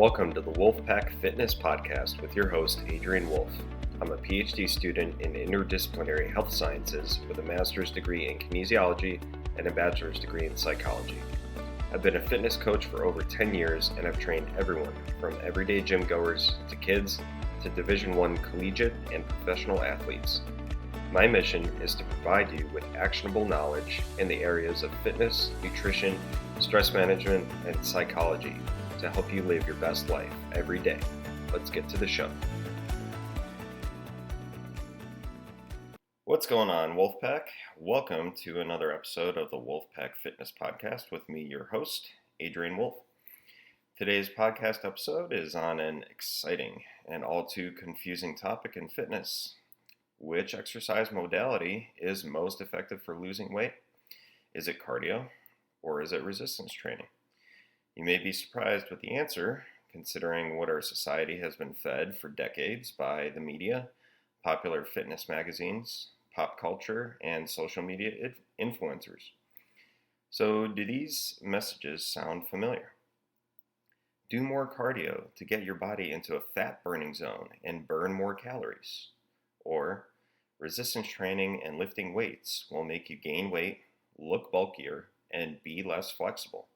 Welcome to the Wolffpack Fitness Podcast with your host, Adrian Wolff. I'm a PhD student in interdisciplinary health sciences with a master's degree in kinesiology and a bachelor's degree in psychology. I've been a fitness coach for over 10 years and I've trained everyone from everyday gym goers to kids to Division I collegiate and professional athletes. My mission is to provide you with actionable knowledge in the areas of fitness, nutrition, stress management, and psychology to help you live your best life every day. Let's get to the show. What's going on, Wolffpack? Welcome to another episode of the Wolffpack Fitness Podcast with me, your host, Adrian Wolff. Today's podcast episode is on an exciting and all too confusing topic in fitness. Which exercise modality is most effective for losing weight? Is it cardio or is it resistance training? You may be surprised with the answer, considering what our society has been fed for decades by the media, popular fitness magazines, pop culture, and social media influencers. So, do these messages sound familiar? Do more cardio to get your body into a fat burning zone and burn more calories. Or, resistance training and lifting weights will make you gain weight, look bulkier, and be less flexible.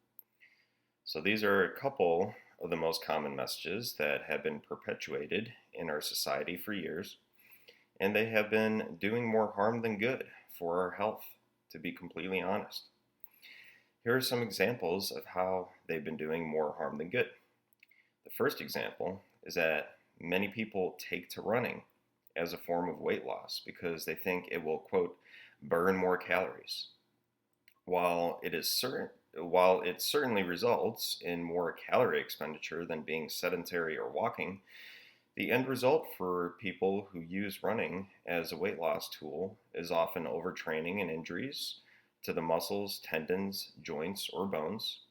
So these are a couple of the most common messages that have been perpetuated in our society for years, and they have been doing more harm than good for our health, to be completely honest. Here are some examples of how they've been doing more harm than good. The first example is that many people take to running as a form of weight loss because they think it will, quote, burn more calories. While it certainly results in more calorie expenditure than being sedentary or walking, the end result for people who use running as a weight loss tool is often overtraining and injuries to the muscles, tendons, joints, or bones.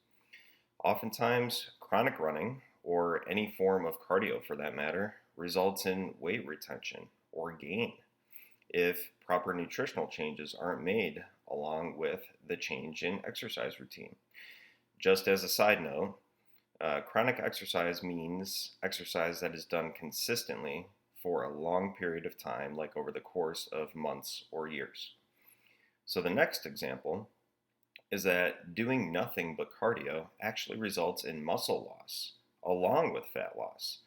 Oftentimes, chronic running, or any form of cardio for that matter, results in weight retention or gain if proper nutritional changes aren't made along with the change in exercise routine. Just as a side note, chronic exercise means exercise that is done consistently for a long period of time, like over the course of months or years. So the next example is that doing nothing but cardio actually results in muscle loss along with fat loss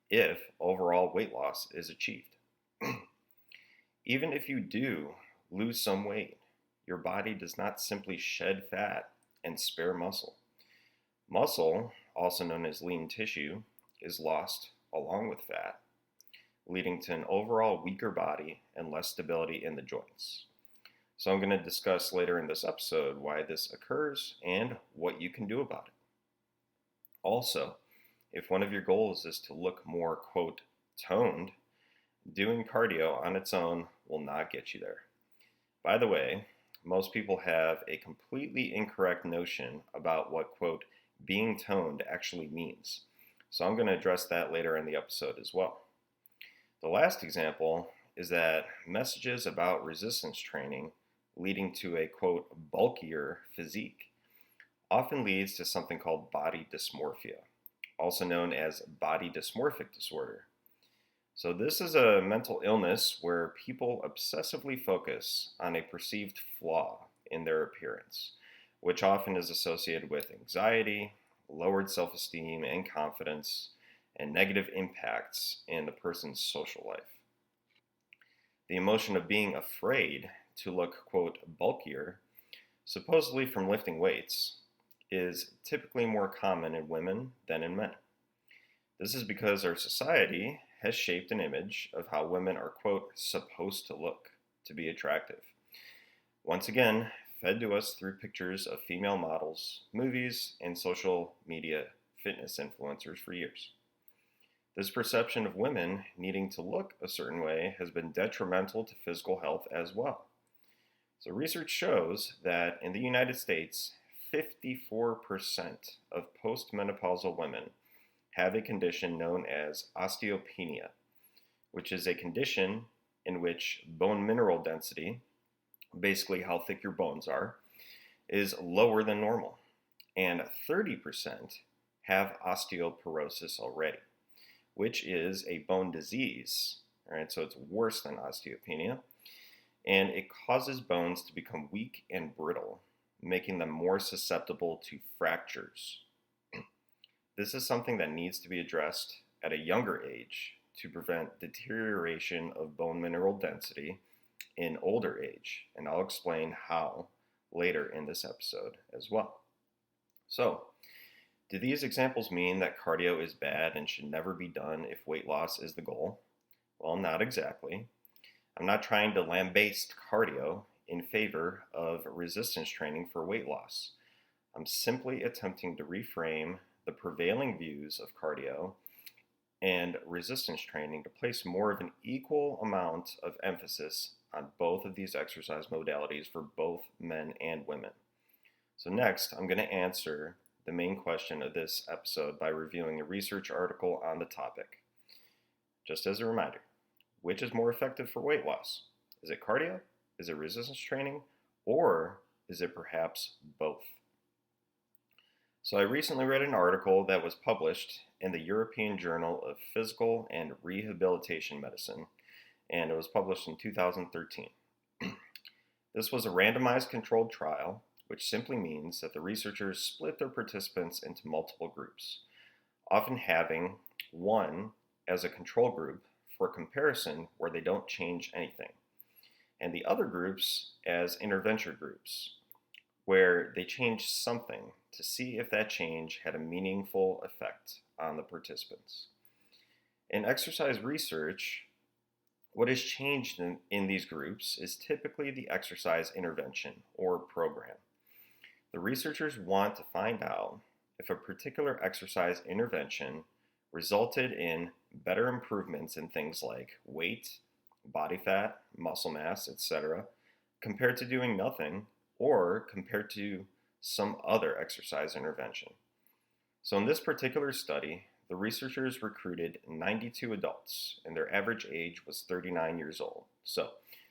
if overall weight loss is achieved. Even if you do lose some weight, your body does not simply shed fat and spare muscle. Muscle, also known as lean tissue, is lost along with fat, leading to an overall weaker body and less stability in the joints. So I'm going to discuss later in this episode why this occurs and what you can do about it. Also, if one of your goals is to look more, quote, toned, doing cardio on its own will not get you there. By the way, most people have a completely incorrect notion about what, quote, being toned actually means. So I'm going to address that later in the episode as well. The last example is that messages about resistance training leading to a, quote, bulkier physique often leads to something called body dysmorphia, also known as body dysmorphic disorder. So this is a mental illness where people obsessively focus on a perceived flaw in their appearance, which often is associated with anxiety, lowered self-esteem and confidence, and negative impacts in the person's social life. The emotion of being afraid to look, quote, bulkier, supposedly from lifting weights, is typically more common in women than in men. This is because our society has shaped an image of how women are, quote, supposed to look to be attractive. Once again, fed to us through pictures of female models, movies, and social media fitness influencers for years. This perception of women needing to look a certain way has been detrimental to physical health as well. So research shows that in the United States, 54% of postmenopausal women have a condition known as osteopenia, which is a condition in which bone mineral density, basically how thick your bones are, is lower than normal. And 30% have osteoporosis already, which is a bone disease. All right, so it's worse than osteopenia, and it causes bones to become weak and brittle, making them more susceptible to fractures. This is something that needs to be addressed at a younger age to prevent deterioration of bone mineral density in older age, and I'll explain how later in this episode as well. So, do these examples mean that cardio is bad and should never be done if weight loss is the goal? Well, not exactly. I'm not trying to lambaste cardio in favor of resistance training for weight loss. I'm simply attempting to reframe the prevailing views of cardio and resistance training to place more of an equal amount of emphasis on both of these exercise modalities for both men and women. So next, I'm going to answer the main question of this episode by reviewing a research article on the topic. Just as a reminder, which is more effective for weight loss? Is it cardio? Is it resistance training? Or is it perhaps both? So I recently read an article that was published in the European Journal of Physical and Rehabilitation Medicine, and it was published in 2013. This was a randomized controlled trial, which simply means that the researchers split their participants into multiple groups, often having one as a control group for comparison where they don't change anything, and the other groups as intervention groups, where they change something to see if that change had a meaningful effect on the participants. In exercise research, what is changed in these groups is typically the exercise intervention or program. The researchers want to find out if a particular exercise intervention resulted in better improvements in things like weight, body fat, muscle mass, etc., compared to doing nothing or compared to some other exercise intervention. So in this particular study, the researchers recruited 92 adults, and their average age was 39 years old. So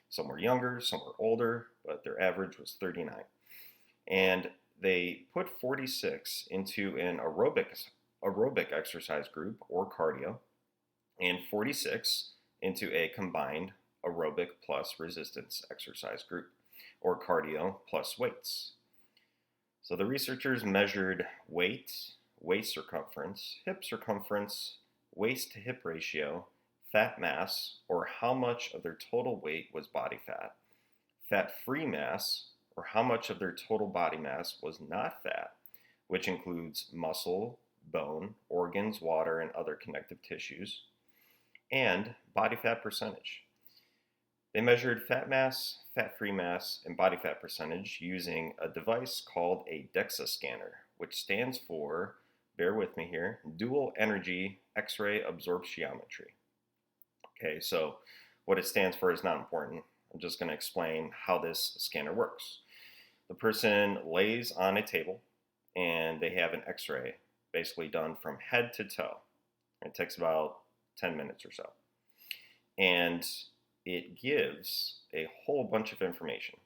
some were younger, some were older, but their average was 39. And they put 46 into an aerobic exercise group, or cardio, and 46 into a combined aerobic plus resistance exercise group, or cardio plus weights. So the researchers measured weight, waist circumference, hip circumference, waist to hip ratio, fat mass, or how much of their total weight was body fat, fat-free mass, or how much of their total body mass was not fat, which includes muscle, bone, organs, water, and other connective tissues, and body fat percentage. They measured fat mass, fat-free mass, and body fat percentage using a device called a DEXA scanner, which stands for, bear with me here, dual energy X-ray absorptiometry. Okay, so what it stands for is not important. I'm just going to explain how this scanner works. The person lays on a table and they have an X-ray basically done from head to toe. It takes about 10 minutes or so. And it gives a whole bunch of information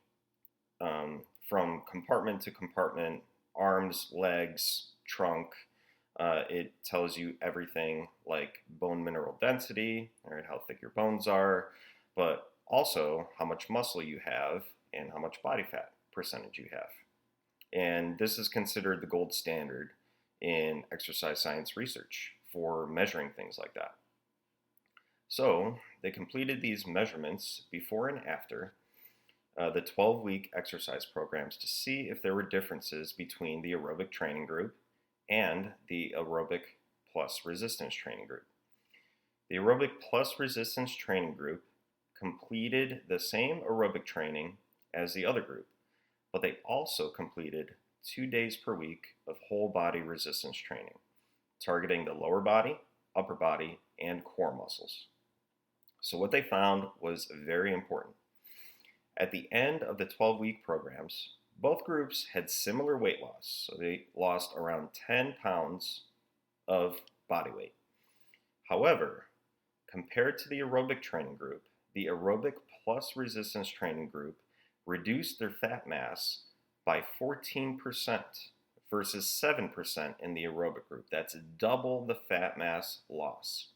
from compartment to compartment, arms, legs, trunk. It tells you everything like bone mineral density, all right, how thick your bones are, but also how much muscle you have and how much body fat percentage you have. And this is considered the gold standard in exercise science research for measuring things like that. So they completed these measurements before and after the 12-week exercise programs to see if there were differences between the aerobic training group and the aerobic plus resistance training group. The aerobic plus resistance training group completed the same aerobic training as the other group, but they also completed 2 days per week of whole body resistance training, targeting the lower body, upper body, and core muscles. So what they found was very important. At the end of the 12-week programs, both groups had similar weight loss, so they lost around 10 pounds of body weight. However, compared to the aerobic training group, the aerobic plus resistance training group reduced their fat mass by 14% versus 7% in the aerobic group. That's double the fat mass loss.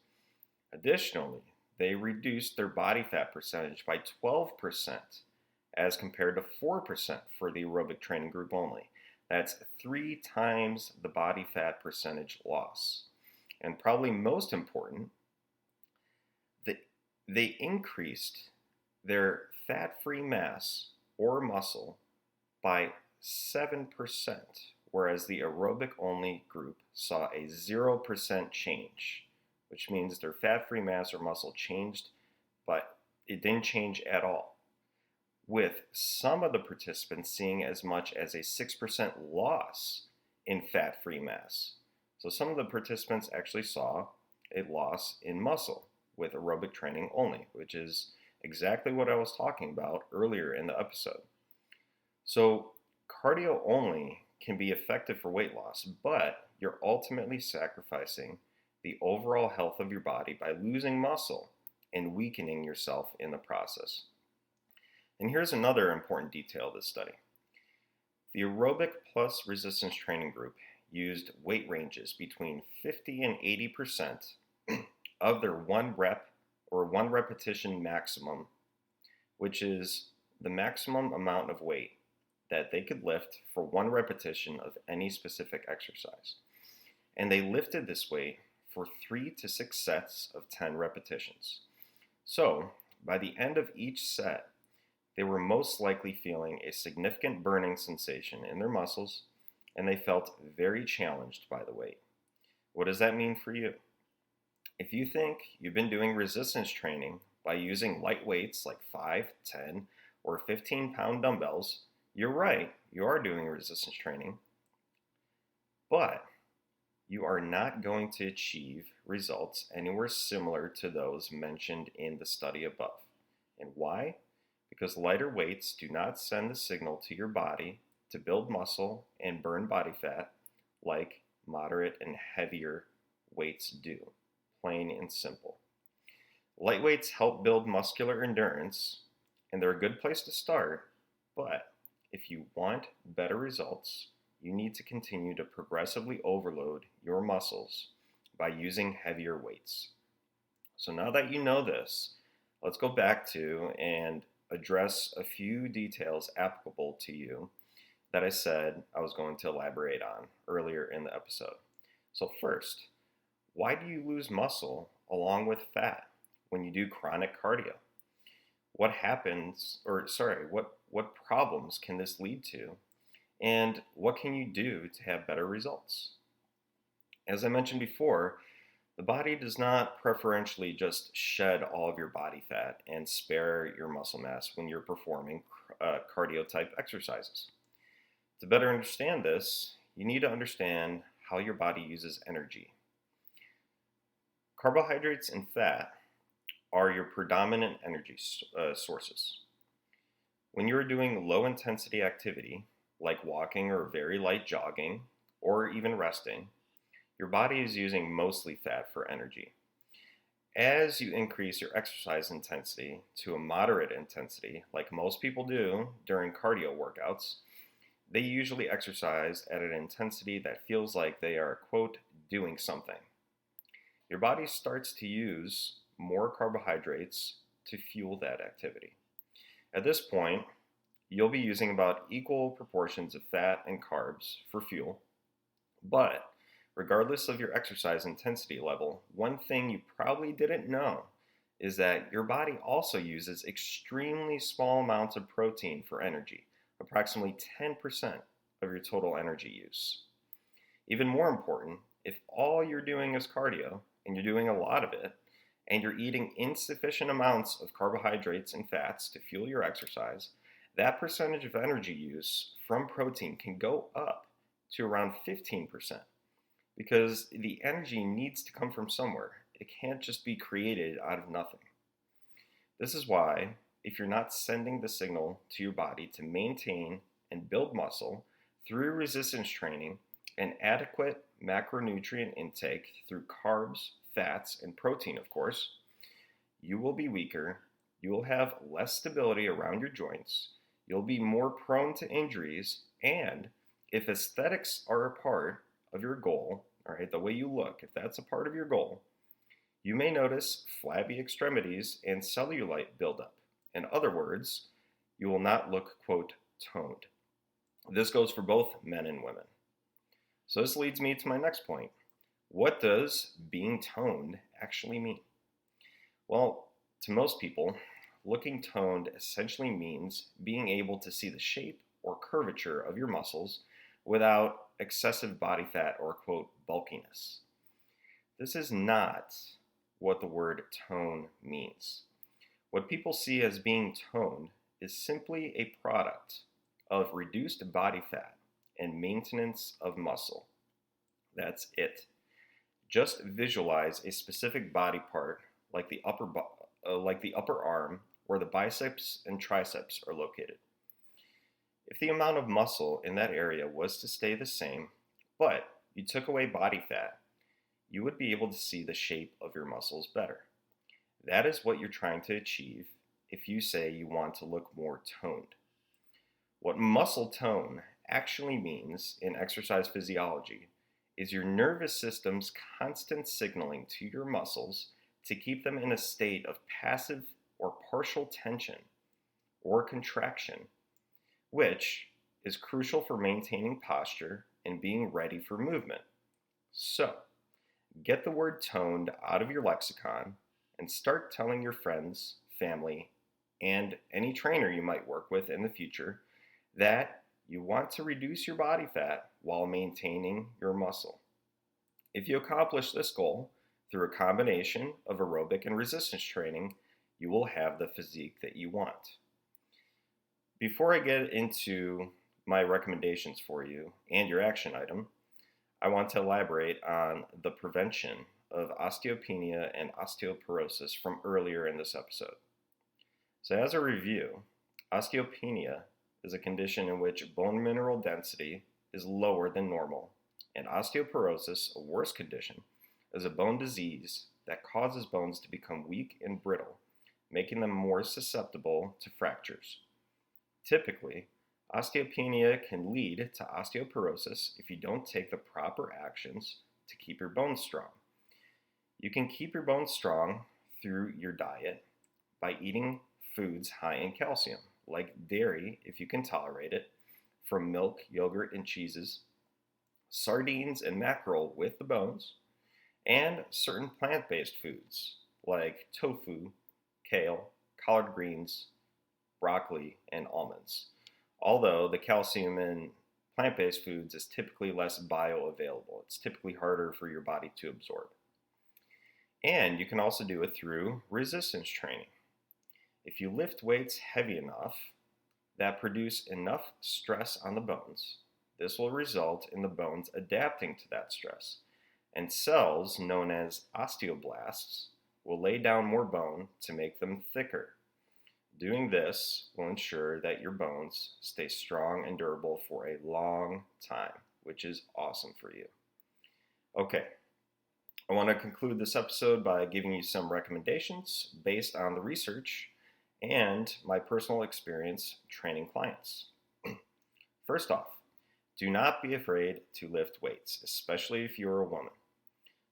Additionally, they reduced their body fat percentage by 12% as compared to 4% for the aerobic training group only. That's 3 times the body fat percentage loss. And probably most important, they increased their fat-free mass or muscle by 7%, whereas the aerobic-only group saw a 0% change, which means their fat-free mass or muscle changed, but it didn't change at all, with some of the participants seeing as much as a 6% loss in fat-free mass. So some of the participants actually saw a loss in muscle with aerobic training only, which is exactly what I was talking about earlier in the episode. So cardio only can be effective for weight loss, but you're ultimately sacrificing the overall health of your body by losing muscle and weakening yourself in the process. And here's another important detail of this study. The aerobic plus resistance training group used weight ranges between 50 and 80% of their 1 rep or 1 repetition maximum, which is the maximum amount of weight that they could lift for 1 repetition of any specific exercise. And they lifted this weight for 3 to 6 sets of 10 repetitions. So, by the end of each set, they were most likely feeling a significant burning sensation in their muscles, and they felt very challenged by the weight. What does that mean for you? If you think you've been doing resistance training by using light weights like 5, 10, or 15-pound dumbbells, you're right, you are doing resistance training, but you are not going to achieve results anywhere similar to those mentioned in the study above. And why? Because lighter weights do not send the signal to your body to build muscle and burn body fat like moderate and heavier weights do. Plain and simple. Light weights help build muscular endurance, and they're a good place to start, but if you want better results, you need to continue to progressively overload your muscles by using heavier weights. So now that you know this, let's go back to and address a few details applicable to you that I said I was going to elaborate on earlier in the episode. So first, why do you lose muscle along with fat when you do chronic cardio? What problems can this lead to? And what can you do to have better results? As I mentioned before, the body does not preferentially just shed all of your body fat and spare your muscle mass when you're performing cardio type exercises. To better understand this, you need to understand how your body uses energy. Carbohydrates and fat are your predominant energy sources. When you're doing low intensity activity, like walking or very light jogging, or even resting, your body is using mostly fat for energy. As you increase your exercise intensity to a moderate intensity, like most people do during cardio workouts, they usually exercise at an intensity that feels like they are, quote, doing something. Your body starts to use more carbohydrates to fuel that activity. At this point, you'll be using about equal proportions of fat and carbs for fuel, but regardless of your exercise intensity level, one thing you probably didn't know is that your body also uses extremely small amounts of protein for energy, approximately 10% of your total energy use. Even more important, if all you're doing is cardio, and you're doing a lot of it, and you're eating insufficient amounts of carbohydrates and fats to fuel your exercise, that percentage of energy use from protein can go up to around 15%, because the energy needs to come from somewhere. It can't just be created out of nothing. This is why, if you're not sending the signal to your body to maintain and build muscle through resistance training and adequate macronutrient intake through carbs, fats, and protein, of course, you will be weaker, you will have less stability around your joints, you'll be more prone to injuries, and if aesthetics are a part of your goal, all right, the way you look, if that's a part of your goal, you may notice flabby extremities and cellulite buildup. In other words, you will not look, quote, toned. This goes for both men and women. So this leads me to my next point. What does being toned actually mean? Well, to most people, looking toned essentially means being able to see the shape or curvature of your muscles without excessive body fat or, quote, bulkiness. This is not what the word tone means. What people see as being toned is simply a product of reduced body fat and maintenance of muscle. That's it. Just visualize a specific body part like the upper arm where the biceps and triceps are located. If the amount of muscle in that area was to stay the same, but you took away body fat, you would be able to see the shape of your muscles better. That is what you're trying to achieve if you say you want to look more toned. What muscle tone actually means in exercise physiology is your nervous system's constant signaling to your muscles to keep them in a state of passive or partial tension or contraction, which is crucial for maintaining posture and being ready for movement. So, get the word toned out of your lexicon and start telling your friends, family, and any trainer you might work with in the future that you want to reduce your body fat while maintaining your muscle. If you accomplish this goal through a combination of aerobic and resistance training, you will have the physique that you want. Before I get into my recommendations for you and your action item, I want to elaborate on the prevention of osteopenia and osteoporosis from earlier in this episode. So as a review, osteopenia is a condition in which bone mineral density is lower than normal, and osteoporosis, a worse condition, is a bone disease that causes bones to become weak and brittle, making them more susceptible to fractures. Typically, osteopenia can lead to osteoporosis if you don't take the proper actions to keep your bones strong. You can keep your bones strong through your diet by eating foods high in calcium, like dairy if you can tolerate it, from milk, yogurt, and cheeses, sardines and mackerel with the bones, and certain plant-based foods like tofu, kale, collard greens, broccoli, and almonds. Although the calcium in plant-based foods is typically less bioavailable. It's typically harder for your body to absorb. And you can also do it through resistance training. If you lift weights heavy enough that produce enough stress on the bones, this will result in the bones adapting to that stress, and cells known as osteoblasts will lay down more bone to make them thicker. Doing this will ensure that your bones stay strong and durable for a long time, which is awesome for you. Okay, I want to conclude this episode by giving you some recommendations based on the research and my personal experience training clients. First off, do not be afraid to lift weights, especially if you're a woman.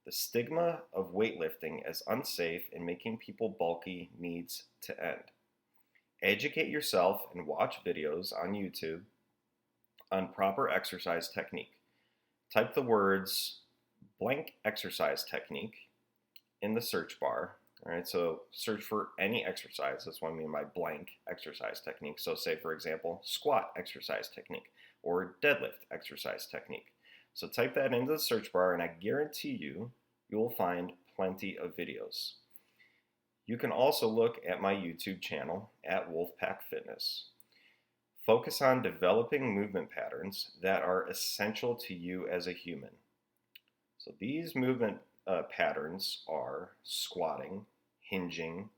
The stigma of weightlifting as unsafe and making people bulky needs to end. Educate yourself and watch videos on YouTube on proper exercise technique. Type the words blank exercise technique in the search bar. All right, so search for any exercise. That's what I mean by blank exercise technique. So say, for example, squat exercise technique or deadlift exercise technique. So type that into the search bar and I guarantee you will find plenty of videos. You can also look at my YouTube channel at Wolffpack Fitness. Focus on developing movement patterns that are essential to you as a human. So these movement patterns are squatting, hinging.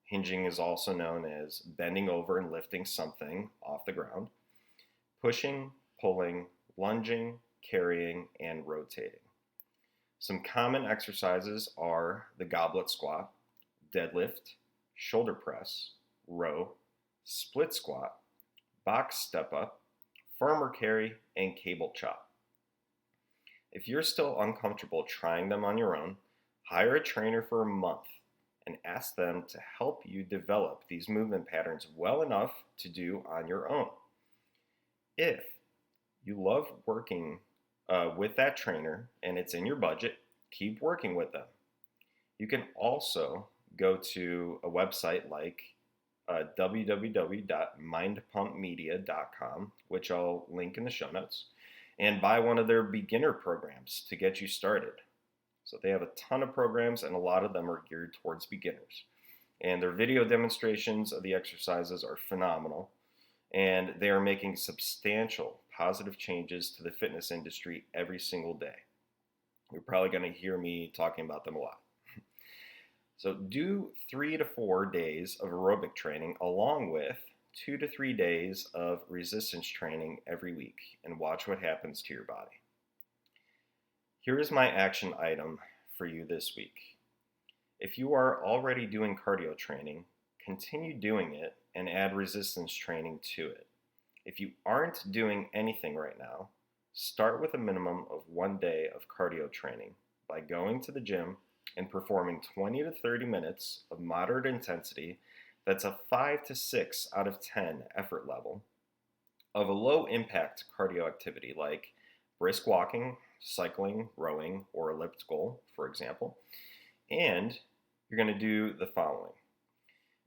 Hinging is also known as bending over and lifting something off the ground. Pushing, pulling, lunging, carrying, and rotating. Some common exercises are the goblet squat, deadlift, shoulder press, row, split squat, box step up, farmer carry, and cable chop. If you're still uncomfortable trying them on your own, hire a trainer for a month and ask them to help you develop these movement patterns well enough to do on your own. If you love working with that trainer and it's in your budget, keep working with them. You can also go to a website like www.mindpumpmedia.com, which I'll link in the show notes, and buy one of their beginner programs to get you started. So they have a ton of programs, and a lot of them are geared towards beginners. And their video demonstrations of the exercises are phenomenal, and they are making substantial positive changes to the fitness industry every single day. You're probably going to hear me talking about them a lot. So do 3 to 4 days of aerobic training along with 2 to 3 days of resistance training every week, and watch what happens to your body. Here is my action item for you this week. If you are already doing cardio training, continue doing it and add resistance training to it. If you aren't doing anything right now, start with a minimum of 1 day of cardio training by going to the gym and performing 20 to 30 minutes of moderate intensity. That's a 5 to 6 out of 10 effort level of a low impact cardio activity like brisk walking, cycling, rowing, or elliptical, for example. And you're going to do the following.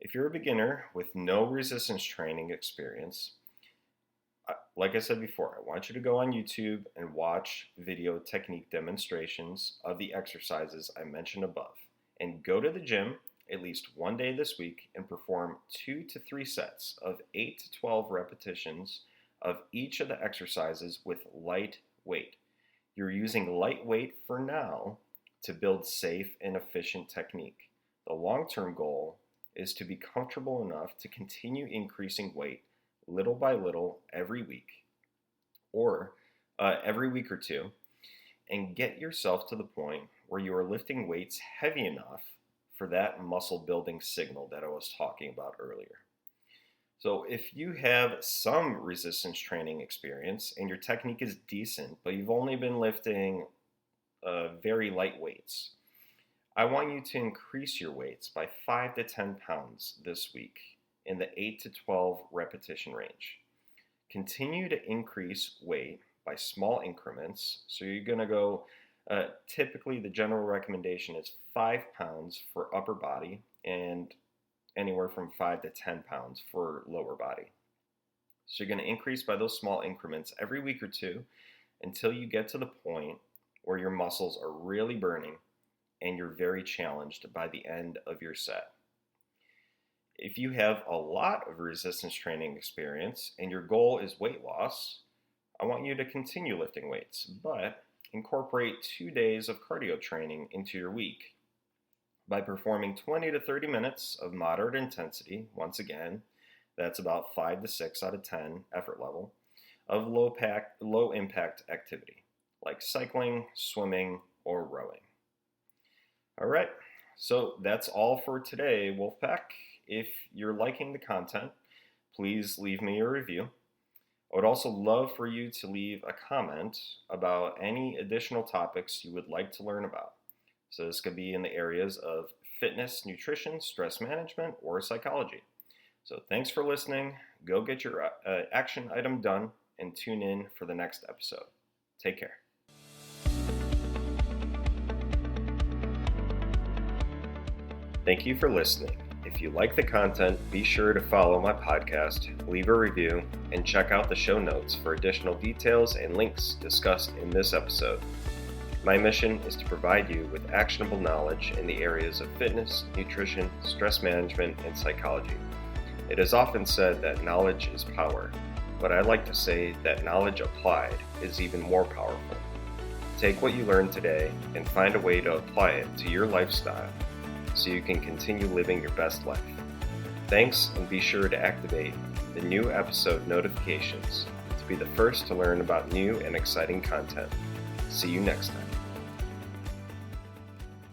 If you're a beginner with no resistance training experience, like I said before, I want you to go on YouTube and watch video technique demonstrations of the exercises I mentioned above, and go to the gym at least 1 day this week and perform 2 to 3 sets of 8 to 12 repetitions of each of the exercises with light weight. You're using lightweight for now to build safe and efficient technique. The long-term goal is to be comfortable enough to continue increasing weight little by little every week, or every week or two, and get yourself to the point where you are lifting weights heavy enough for that muscle building signal that I was talking about earlier. So if you have some resistance training experience and your technique is decent, but you've only been lifting very light weights, I want you to increase your weights by 5 to 10 pounds this week in the 8 to 12 repetition range. Continue to increase weight by small increments. So you're going to go, typically the general recommendation is 5 pounds for upper body and anywhere from 5 to 10 pounds for lower body. So you're going to increase by those small increments every week or two until you get to the point where your muscles are really burning and you're very challenged by the end of your set. If you have a lot of resistance training experience and your goal is weight loss, I want you to continue lifting weights, but incorporate 2 days of cardio training into your week by performing 20 to 30 minutes of moderate intensity. Once again, that's about 5 to 6 out of 10 effort level of low impact activity like cycling, swimming, or rowing. All right, so that's all for today, Wolffpack. If you're liking the content, please leave me a review. I would also love for you to leave a comment about any additional topics you would like to learn about. So this could be in the areas of fitness, nutrition, stress management, or psychology. So thanks for listening. Go get your action item done and tune in for the next episode. Take care. Thank you for listening. If you like the content, be sure to follow my podcast, leave a review, and check out the show notes for additional details and links discussed in this episode. My mission is to provide you with actionable knowledge in the areas of fitness, nutrition, stress management, and psychology. It is often said that knowledge is power, but I like to say that knowledge applied is even more powerful. Take what you learned today and find a way to apply it to your lifestyle so you can continue living your best life. Thanks, and be sure to activate the new episode notifications to be the first to learn about new and exciting content. See you next time.